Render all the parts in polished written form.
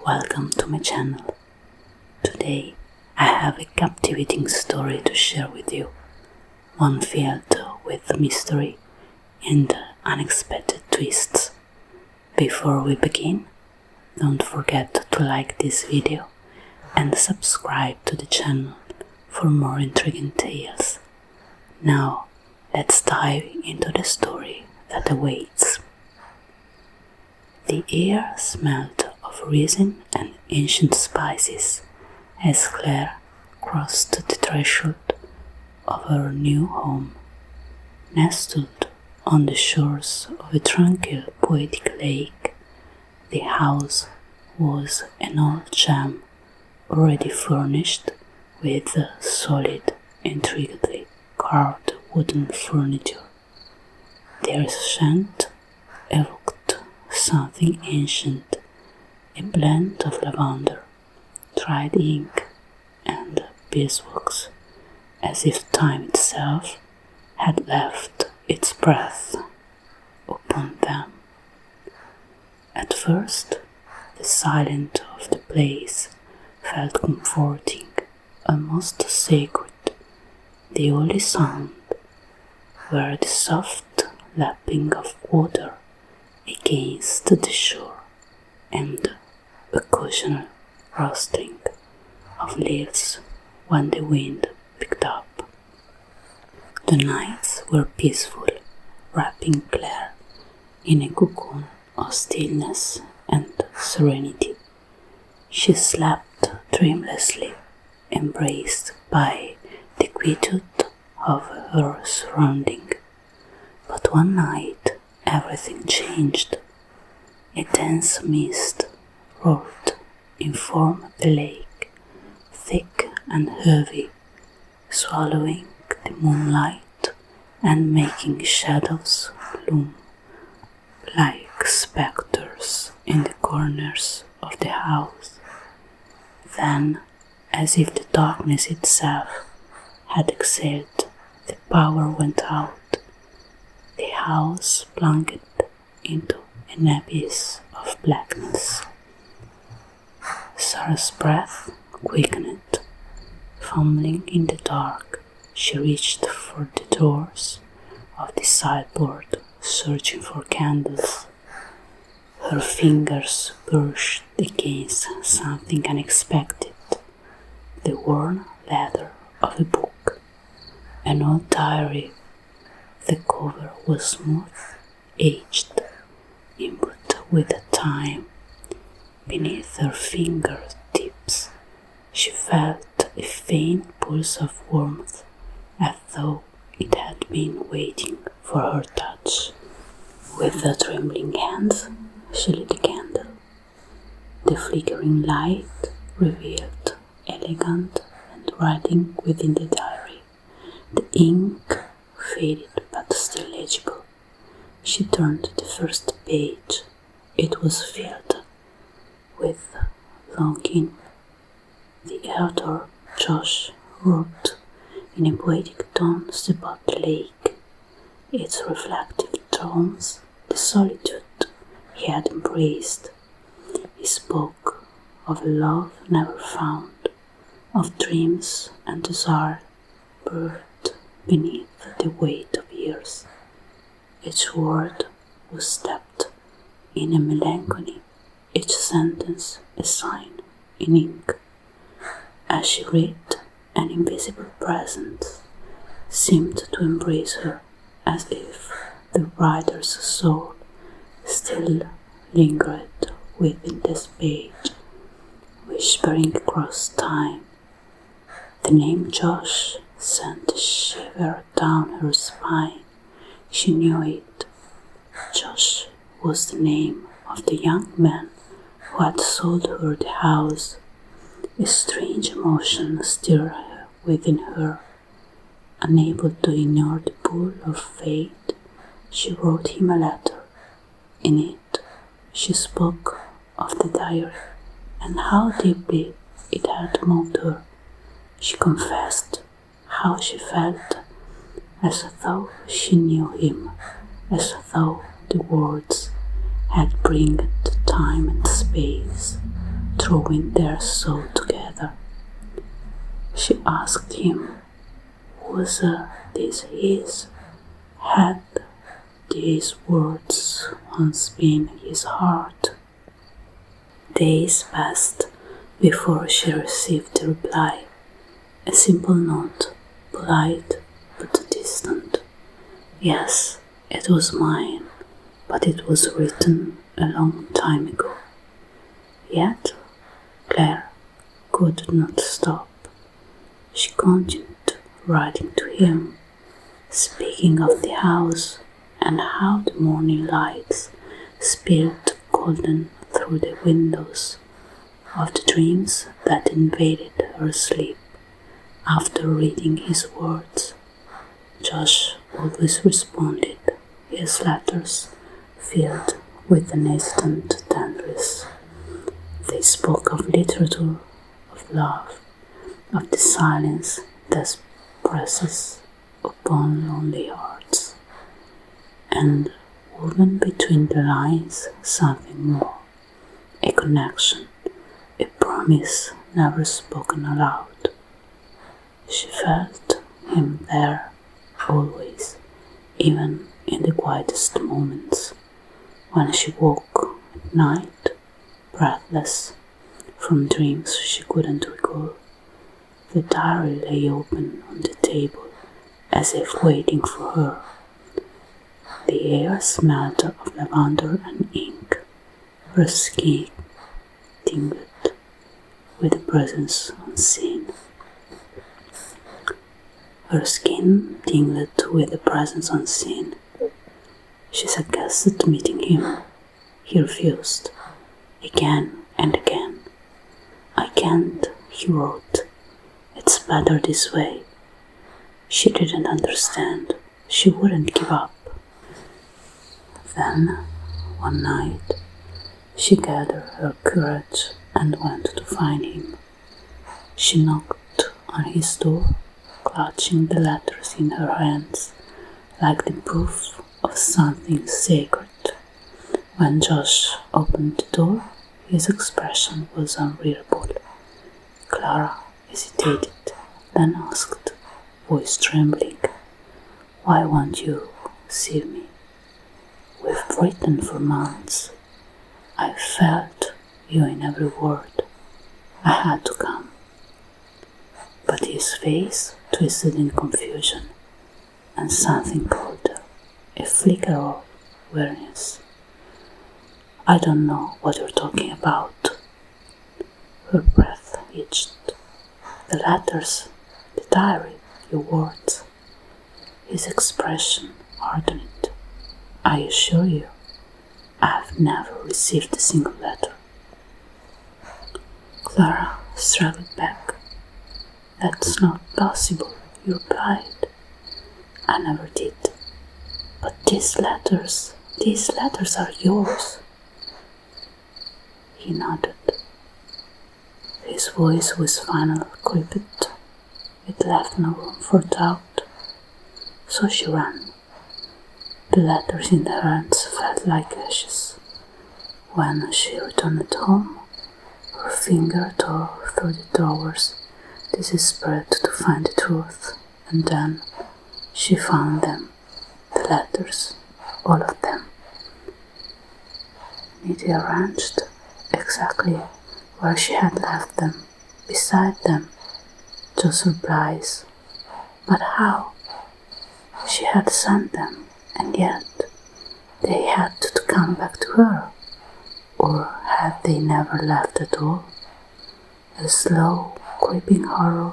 welcome to my channel. Today I have a captivating story to share with you, one filled with mystery and unexpected twists. Before we begin, don't forget to like this video and subscribe to the channel for more intriguing tales. Now, let's dive into the story that awaits. The air smelled of resin and ancient spices as Claire crossed the threshold of her new home. Nestled on the shores of a tranquil, poetic lake, the house was an old gem, already furnished with solid, intricately carved wooden furniture. Their scent evoked something ancient, a blend of lavender, dried ink, and beeswax, as if time itself had left its breath upon them. At first, the silence of the place felt comforting, almost sacred. The only sound were the soft lapping of water against the shore and the occasional rustling of leaves when the wind picked up. The nights were peaceful, wrapping Claire in a cocoon of stillness and serenity. She slept dreamlessly, embraced by the quietude of her surrounding. But one night everything changed. A dense mist rolled in form of the lake, thick and heavy, swallowing the moonlight and making shadows loom like specters in the corners of the house. Then, as if the darkness itself had exhaled, the power went out. The house plunged into an abyss of blackness. Sarah's breath quickened. Fumbling in the dark, she reached for the drawers of the sideboard, searching for candles. Her fingers brushed against something unexpected, the worn leather of a book, an old diary. The cover was smooth, aged, imbued with time. Beneath her fingertips, she felt a faint pulse of warmth, as though it had been waiting for her touch. With the trembling hands, she lit a candle. The flickering light revealed elegant handwriting within the diary. The ink faded but still legible. She turned to the first page. It was filled with longing. The author, Josh, wrote in a poetic tones about the lake, its reflective tones, the solitude he had embraced. He spoke of a love never found, of dreams and desire buried beneath the weight of years. Each word was steeped in a melancholy, each sentence a sign in ink. As she read, an invisible presence seemed to embrace her, as if the writer's soul still lingered within this page, whispering across time. The name Josh sent a shiver down her spine. She knew it. Josh was the name of the young man who had sold her the house. A strange emotion stirred within her. Unable to ignore the pull of fate, she wrote him a letter. In it, she spoke of the diary and how deeply it had moved her. She confessed how she felt, as though she knew him, as though the words had bringed time and space throwing their soul together. She asked him, was this his? Had these words once been his heart? Days passed before she received a reply, a simple note, polite but distant. Yes, it was mine, but it was written a long time ago. Yet Claire could not stop. She continued writing to him, speaking of the house and how the morning lights spilled golden through the windows, of the dreams that invaded her sleep after reading his words. Josh always responded, his letters filled with an instant tenderness. They spoke of literature, of love, of the silence that presses upon lonely hearts, and woven between the lines something more, a connection, a promise never spoken aloud. She felt him there always, even in the quietest moments, when she woke at night, breathless, from dreams she couldn't recall. The diary lay open on the table, as if waiting for her. The air smelled of lavender and ink. Her skin tingled with a presence unseen. Her skin tingled with a presence unseen. She suggested meeting him. He refused, again and again. I can't, he wrote. It's better this way. She didn't understand. She wouldn't give up. Then, one night, she gathered her courage and went to find him. She knocked on his door, clutching the letters in her hands like the proof of something sacred. When Josh opened the door, his expression was unreadable. Clara hesitated, then asked, voice trembling, "Why won't you see me? We've written for months. I felt you in every word. I had to come." But his face twisted in confusion, and something colder, a flicker of weariness. "I don't know what you're talking about." Her breath itched. "The letters, the diary, your words." His expression hardened. "I assure you, I've never received a single letter." Clara struggled back. "That's not possible," he replied. "I never did. But these letters are yours." He nodded. His voice was finally crisp. It left no room for doubt. So she ran. The letters in her hands felt like ashes. When she returned home, her finger tore through the drawers, desperate to find the truth, and then she found them, the letters, all of them, neatly arranged, exactly where she had left them, beside them, just replies. But how? She had sent them, and yet they had to come back to her. Or had they never left at all? A slow, creeping horror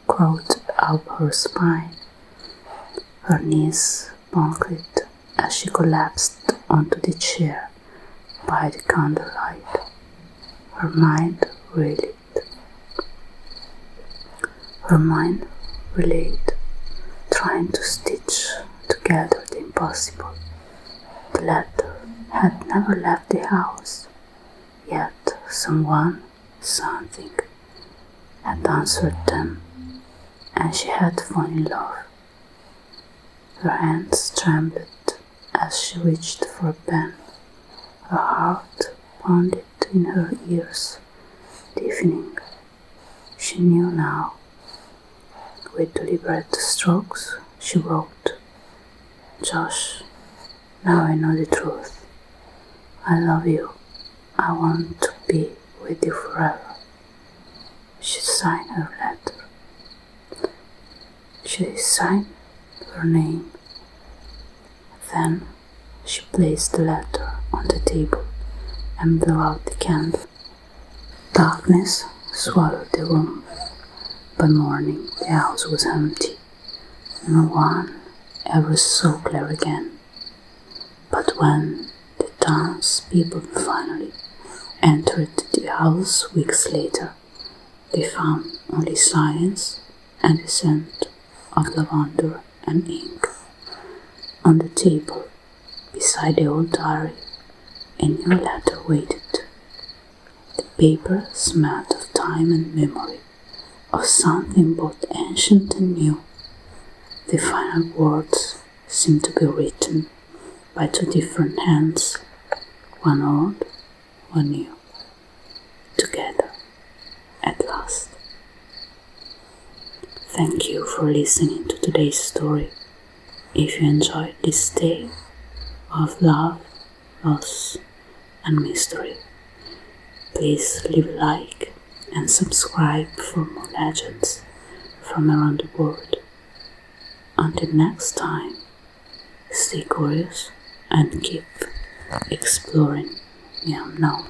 crawled up her spine. Her knees buckled as she collapsed onto the chair by the candlelight. Her mind reeled. Trying to stitch together the impossible. The letter had never left the house, yet someone, something, had answered them, and she had fallen in love. Her hands trembled as she reached for a pen. Her heart pounded in her ears deafening. She knew now. With deliberate strokes, she wrote, "Josh, now I know the truth. I love you. I want to be with you forever." She signed her letter. She signed her name. Then she placed the letter on the table and blew out the candle. Darkness swallowed the room. By morning the house was empty. No one ever saw Claire again. But when the townspeople finally entered the house weeks later, they found only silence and the scent of lavender and ink. On the table, beside the old diary, a new letter waited. The paper smelled of time and memory, of something both ancient and new. The final words seemed to be written by two different hands, one old, one new, together at last. Thank you for listening to today's story. If you enjoyed this tale of love, loss, and mystery, please leave a like and subscribe for more legends from around the world. Until next time, stay curious and keep exploring the unknown.